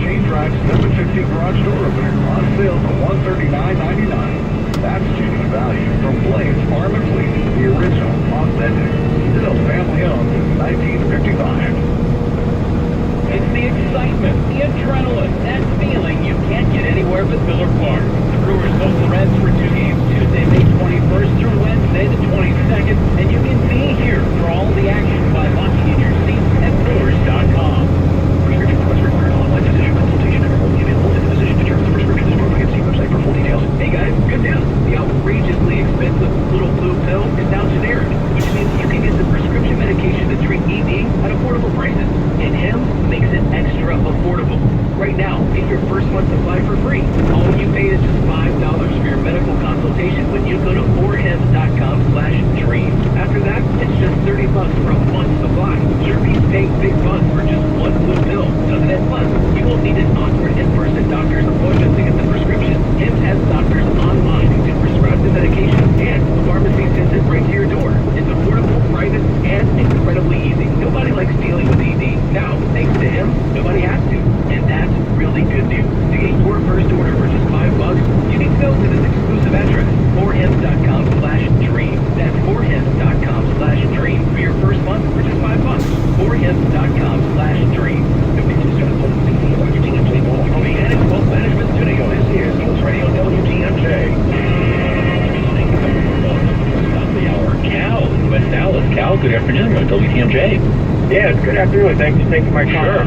Chain Drive 750 garage door opener on sale for $139.99. That's genuine value from Blaine's Farm and Fleet, the original, authentic, still family-owned since 1955. It's the excitement, the adrenaline, that feeling you can't get anywhere but Miller Park. The Brewers hold the Reds for 2 games, Tuesday, May 21st through Wednesday, the 22nd, and you can be here for all the action by locking in your seats at Brewers.com. Prescription request required. Online physician consultation and remote available to the physician determines the prescription is appropriate. See website for full details. Hey guys, good news. The outrageously expensive Little Blue Pill is now generic, which means you can get the prescription medication to treat ED at affordable prices. And him makes it extra affordable. Right now, get your first month supply for free. All you pay is just $5 for your medical consultation when you go to forhims.com/dream. After that, it's just $30 for a month supply. You're paying big bucks for just one blue pill. Doesn't it? Plus, you won't need an awkward in-person doctor's appointment to get the prescription. Hims has doctors online who can prescribe the medication, and the pharmacy sends it right to your door. It's affordable, private, and incredibly easy. Nobody likes dealing with ED. Now, thanks to him, nobody has to. And that's really good news. To get your first order for just $5, you need to go to this exclusive address, forhims.com/dream. That's forhims.com/dream for your first month for just $5. forhims.com/dream. And it's Wealth Management Studio. This is News Radio WTMJ. Top of the hour, Cal in West Dallas. Cal, good afternoon. You're on WTMJ. Yeah, good afternoon. Thanks for taking my call. Sure.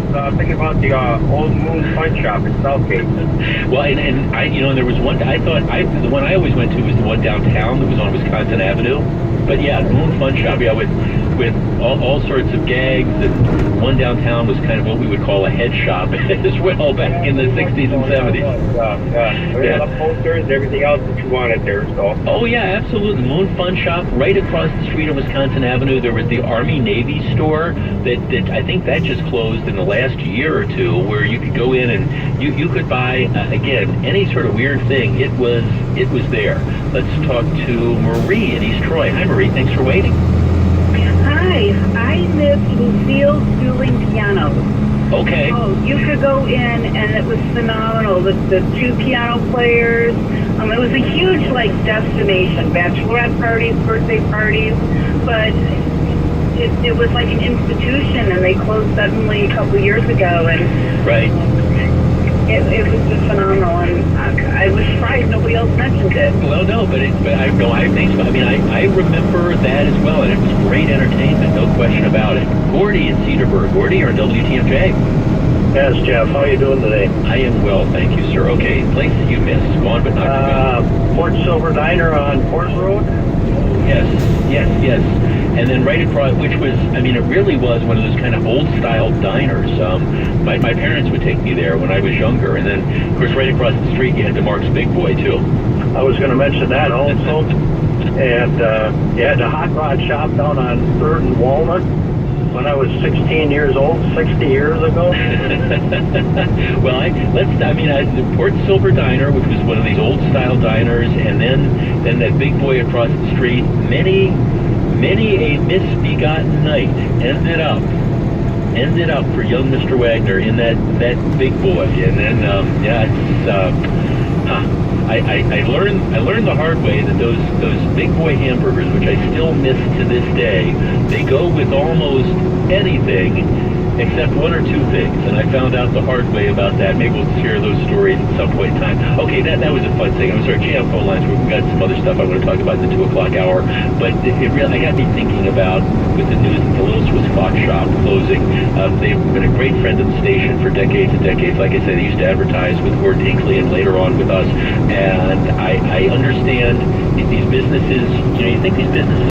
I was thinking about the Old Moon Fun Shop in Southgate. Well, and I, there was one, the one I always went to was the one downtown that was on Wisconsin Avenue. But yeah, Moon Fun Shop, yeah, with all sorts of gags, and one downtown was kind of what we would call a head shop as well back in the 60s and 70s. Yeah. The posters, everything else that you wanted there, so. Oh yeah, absolutely. Moon Fun Shop, right across the street on Wisconsin Avenue. There was the Army-Navy store that I think that just closed in the last year or two, where you could go in and you could buy, again, any sort of weird thing. It was there. Let's talk to Marie in East Troy. Hi Marie, thanks for waiting. Hi, I missed Lucille's Dueling Pianos. Okay. Oh, you could go in and it was phenomenal. The two piano players. It was a huge destination, bachelorette parties, birthday parties, but it was like an institution, and they closed suddenly a couple years ago, and right. It was just phenomenal, and I was surprised nobody else mentioned it. Well, no, but I think so. I mean, I remember that as well, and it was great entertainment, no question about it. Gordy in Cedarburg. Gordy, you're on WTMJ. Yes, Jeff. How are you doing today? I am well, thank you, sir. Okay, places you missed, gone but not forgotten. Port Silver Diner on Port Road. Yes. And then right across, which was, I mean, it really was one of those kind of old-style diners. My parents would take me there when I was younger. And then, of course, right across the street, you had DeMarc's Big Boy, too. I was going to mention that also. And the Hot Rod Shop down on 3rd and Walnut. When I was 16 years old, 60 years ago. Well, the Port Silver Diner, which was one of these old-style diners, and then that Big Boy across the street, many a misbegotten night ended up for young Mr. Wagner in that Big Boy. And then, I learned the hard way that those Big Boy hamburgers, which I still miss to this day, they go with almost anything except one or two things, and I found out the hard way about that. Maybe we'll share those stories at some point in time. Okay, that was a fun thing. I'm sorry, jam phone lines. We've got some other stuff I want to talk about in the 2 o'clock hour, but it really got me thinking about, with the news that the Little Swiss Fox Shop closing. They've been a great friend of the station for decades and decades. Like I said, they used to advertise with Gordon Hinckley and later on with us, and I understand these businesses, you think these businesses